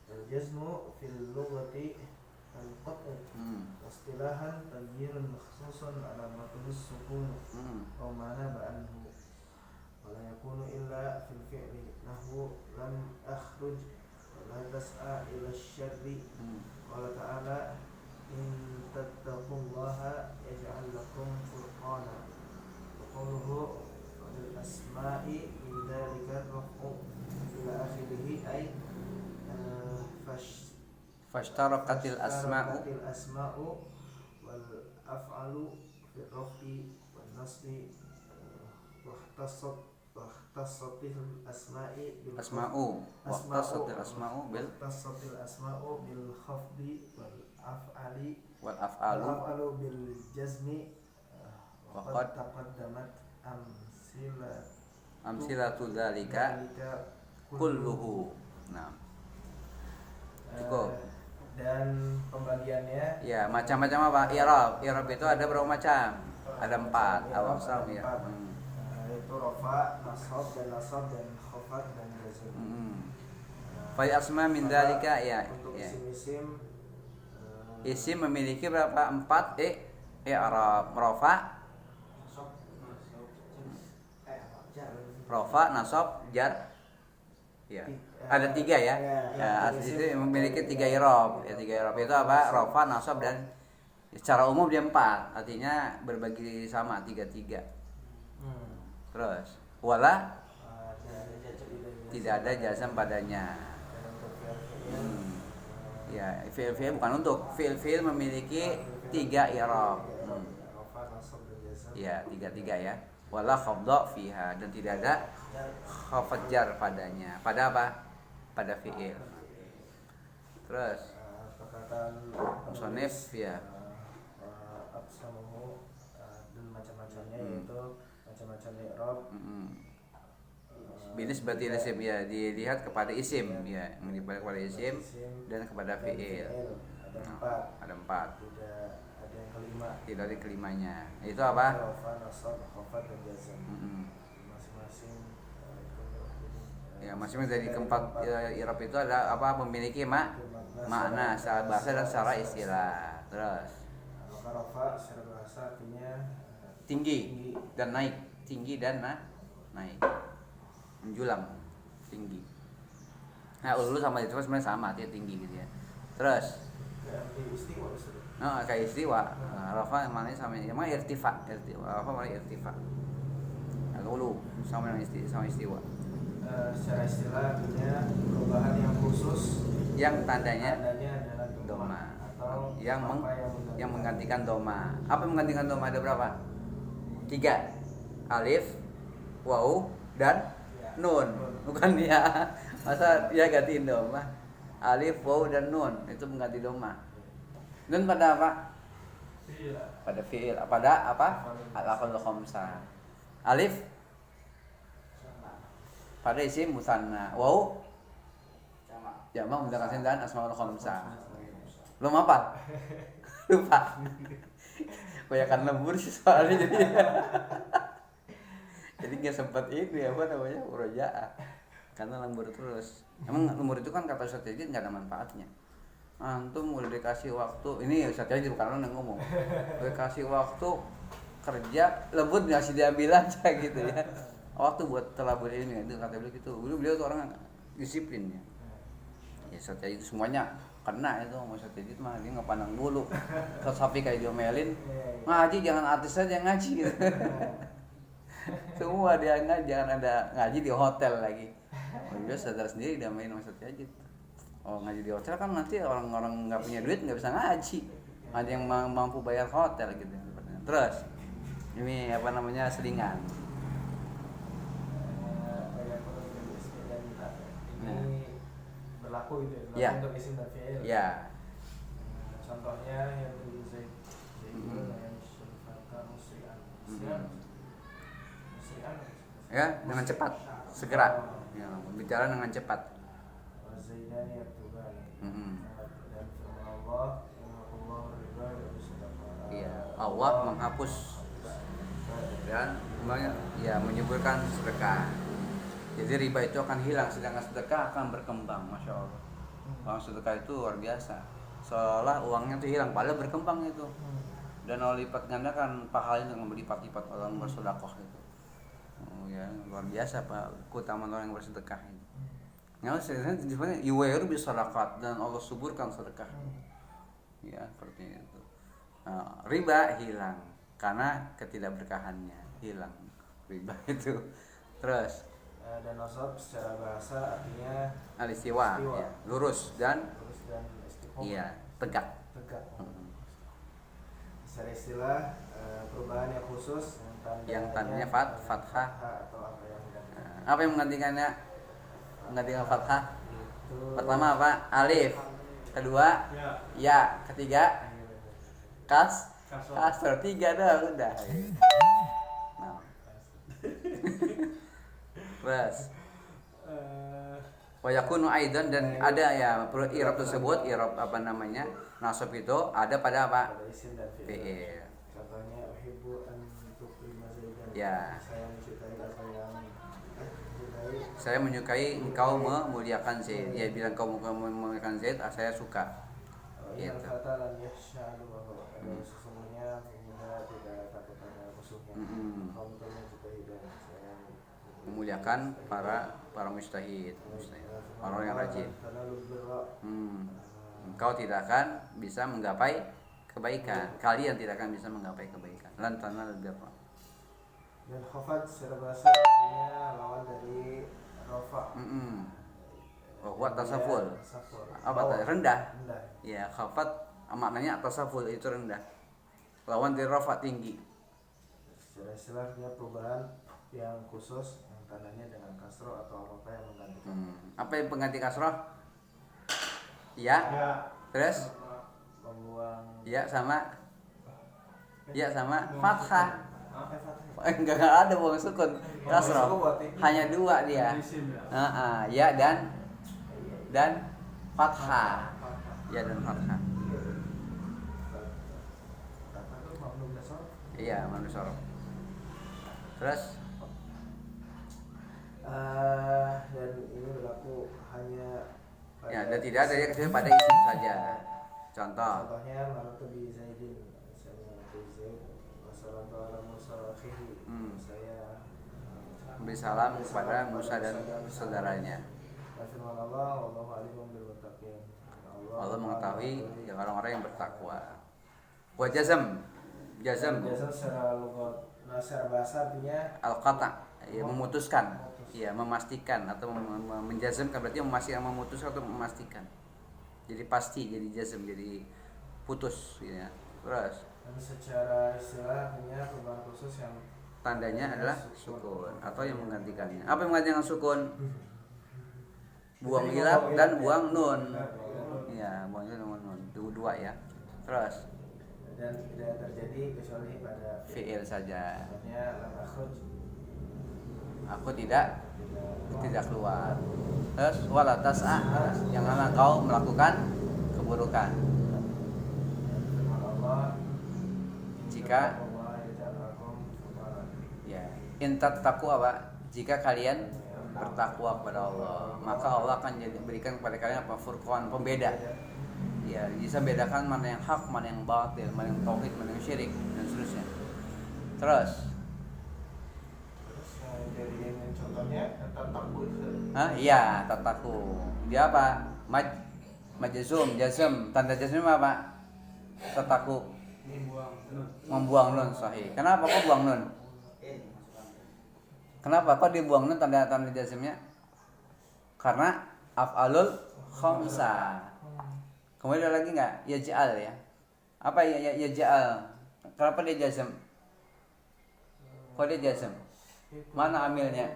Al-jazmu fil lughati al-qat'u. Istilahan taghyirun makhsusun alamatul sukun aw ma naba anhu wa la yakunu illa fil fi'li nahu lam akhruj wa la tas'a ila syarri. Qala ta'ala in tattaqullaha yaj'al lakum furqana. Wa qawluhu wal asma'i min dzalika raf'u ila akhirih ay Fastaraqatil asma'u wal af'alu fi raf'i wan nasbi wahtassatil asma'i bil asma'u bil khafdi wal wal af'alu bil jazmi. Waqad taqaddamat amsilatu dzalika kulluhu. Nah, cukup. Dan pembagiannya Ya, macam-macam apa? I'rab itu ada berapa macam? Ada 4. Awal sam ya. Itu rafa, nasab dan khafad dan jazm. Fa asma min dzalika ya. Untuk Ya. isim-isim Isim memiliki berapa? 4 i'rab. Rafa, nasab, jar. Ya. Ada 3 ya. Ya, asli itu memiliki 3 i'rab. Ya, 3 i'rab itu apa? Rafa, nasab dan secara umum dia 4. Artinya berbagi sama 3-3. Terus wala tidak ada jazam padanya. Ya, fi'il bukan untuk. Fi'il memiliki 3 i'rab. Ya, 3-3 ya. Wala khafdha fiha dan tidak ada khafad jar padanya. Pada apa? Pada fi'il. Terus perkataan musannif ya. aqsamuhu dan macam-macamnya yaitu macam-macam i'rab. Binis berarti isim ya, dilihat kepada isim ya, dilihat kepada isim dan kepada fi'il. Ada 4. Tidak ada yang kelima. Tidak ada kelimanya. Itu apa? Rafa, nasab, khafad dan jazm. Masing-masing Ya, masing-masing dari keempat i'rab itu ada apa? Memiliki makna secara bahasa dan secara istilah. Terus maka rafa secara bahasa artinya tinggi dan naik, tinggi dan naik, menjulang, tinggi. Nah, ulu sama itu sebenarnya sama, artinya tinggi gitu ya. Terus istiwa Ustaz. nah, kayak istiwa. Rafa maknanya sama, emang irtifa. Rafa maknanya irtifa. Ulu sama dengan istiwa. Secara istilah artinya perubahan yang khusus Yang tandanya adalah doma atau yang menggantikan doma. Apa yang menggantikan doma? Ada berapa? 3. Alif, waw, dan nun. Bukan ya. Masa dia gantiin doma? Alif, waw, dan nun itu mengganti doma. Nun pada apa? Pada fi'il. Pada apa? Al-af'alul khamsah. Alif pada isim musanna. Waw jamak mudzakkar dan asmaul khamsah. Belum apa? Lupa. Banyakan lembur sih soalnya jadi nggak sempat itu ya, apa namanya, murojaah karena lembur terus. Emang lembur itu kan kata strategi nggak ada manfaatnya. Antum udah dikasih waktu, ini strategi bukan orang yang ngomong, udah dikasih waktu kerja lembur nggak sih diambil aja gitu ya. waktu buat thalabul ilmi itu kata beliau gitu. Beliau tuh orang disiplin ya. Ya setelah itu semuanya kena itu maksud Tedit mah dia nggak pandang dulu. Kalau sapi kayak diomelin ngaji jangan artis saja ngaji gitu. Semua dia ngaji jangan ada ngaji di hotel lagi. Dia sadar sendiri dia main maksud Tedit. Oh ngaji di hotel kan nanti orang-orang nggak punya duit nggak bisa ngaji. Ada yang mampu bayar hotel gitu. Terus ini apa namanya selingan. Ini berlaku gitu ya. Untuk isim dan fi'il. Ya. Contohnya yang dulu Zaid itu yang syafaka musri'an. Ya, dengan cepat, segera. Ya, bicara dengan cepat. Zaidani yaktuban. Dan firman Allah, "Innallaha riba yusadaqa." Iya, Allah menghapus dan ya menyuburkan sedekah. Jadi riba itu akan hilang, sedangkan sedekah akan berkembang, masya Allah. Uang sedekah itu luar biasa. Seolah uangnya itu hilang, padahal berkembang itu. Dan Allah lipat gandakan pahalanya dengan berlipat-lipat orang bersedekah itu. Oh ya, luar biasa Pak, keutamaan orang yang bersedekah itu. Nah, sebenarnya yuwairu bisadaqat dan Allah suburkan sedekah. Ya, seperti itu. Nah, riba hilang karena ketidakberkahannya hilang riba itu. Terus dan nasab secara bahasa artinya al-istiwa, ya, lurus dan istiqomah. iya, tegak. Secara istilah perubahan yang khusus yang tandanya fathah atau apa yang menggantikan. Apa yang menggantikannya? Menggantikan fathah. Pertama apa? Alif. Kedua ya. Ketiga kasr. Tiga dah udah. Nah. Terus wa yakunu aidan dan ada ya i'rab tersebut, i'rab apa namanya? Nasab itu ada pada apa? Pada isim dan fi'il. Contohnya uhibbu an tuqima zaidan. Ya. Saya mencintai apa yang Saya menyukai engkau memuliakan Zaid. Dia bilang kau memuliakan Zaid, saya suka. Gitu. Hmm. Sesungguhnya pemuda tidak takut pada musuhnya. Kaum mencintai dan saya Memuliakan para mujtahid, orang yang rajin. Engkau tidak akan bisa menggapai kebaikan. Kalian tidak akan bisa menggapai kebaikan. Lan tanalul birra. Dan khafad secara bahasa artinya lawan dari rafa. Wa tasaful. Apa tadi? Rendah. Ya, khafad maknanya tasaful itu rendah. Lawan dari rafa tinggi. Secara istilahnya perubahan yang khusus yang tandanya dengan kasroh atau rafa yang menggantikan. Apa yang pengganti kasroh? Ya. Terus? Membuang. Ya sama fathah. Enggak ada buang sukun kasroh. Hanya dua dia. Ya dan fathah. Ya dan fathah. Iya, manusia. Terus dan ini berlaku hanya ya, dan tidak ada yang kecuali pada isim saja. Contohnya maratu bi Zaidin, misalnya Zaid wassalatu ala Musa wa akhihi. Saya beri salam kepada Musa dan saudaranya. Allah wallahu alimun bil muttaqin. Allah mengetahui orang-orang yang bertakwa. Wa jazam secara logat secara bahasa artinya al-qata', ya, memutuskan, ya, memastikan atau menjazamkan, berarti memastikan, memutuskan atau memastikan. Jadi pasti, jadi jazam, jadi putus ya. Terus dan secara istilah artinya perubahan khusus yang tandanya adalah sukun atau yang menggantikannya. Apa yang menggantikan sukun? Buang ilaf dan buang nun. Ya, buang ilaf dan nun. Dua ya. Terus dan tidak terjadi kecuali pada fi'il saja. Contohnya lam akhruj. Aku tidak keluar. Terus wala tas'a, janganlah kau melakukan keburukan. Jika ya, intat takwa apa? Jika kalian bertakwa kepada Allah, maka Allah akan berikan kepada kalian apa? Furqan, pembeda. Ya, bisa bedakan mana yang hak, mana yang batil, mana yang tauhid, mana yang syirik dan seterusnya. Terus jadiin contohnya tataku itu. Hah? Iya, tataku. Dia apa? Jazm. Tanda jazm apa? Tataku. Membuang nun, sahih. Kenapa kok buang nun? Kenapa kok dibuang nun tanda jazmnya? Karena af'alul khamsah. Kemudian ada lagi enggak? Yaj'al ya. Apa yaj'al? Kenapa dia jazm? Kok dia jazm? Mana amilnya?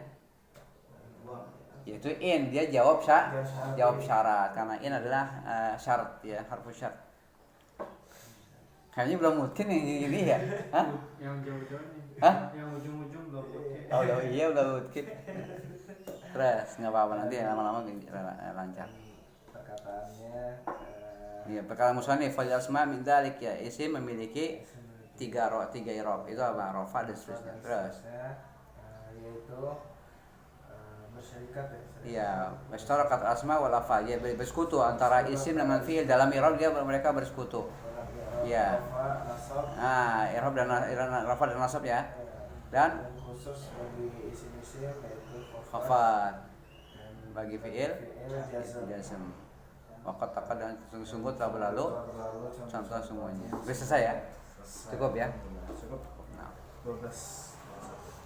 Yaitu in, dia jawab syarat karena in adalah syarat ya, harfu syarat. Kayaknya belum mungkin ini ya. Hah? Yang jauh-jauh nih. Hah? Yang ujung-ujung belum mungkin. Oh iya udah mungkin. Terus nggak apa-apa nanti lama-lama lancar. Perkataannya Iya, perkara musannif fal asma min dzalik ya, isim memiliki tiga i'rab. Itu apa? Rafa dan seterusnya. Terus yaitu bersyarikat ya. iya, mashtarakat asma wal afal. Ya bersekutu antara isim dengan fiil dalam i'rab mereka bersekutu. Iya. I'rab dan rafa dan nasab ya. Dan khusus bagi isim-isim yaitu khafat. Bagi fiil jazm. Waqat taqaddam dan sungguh telah berlalu contoh semuanya. Bisa saya? Cukup ya? Cukup. Nah. 12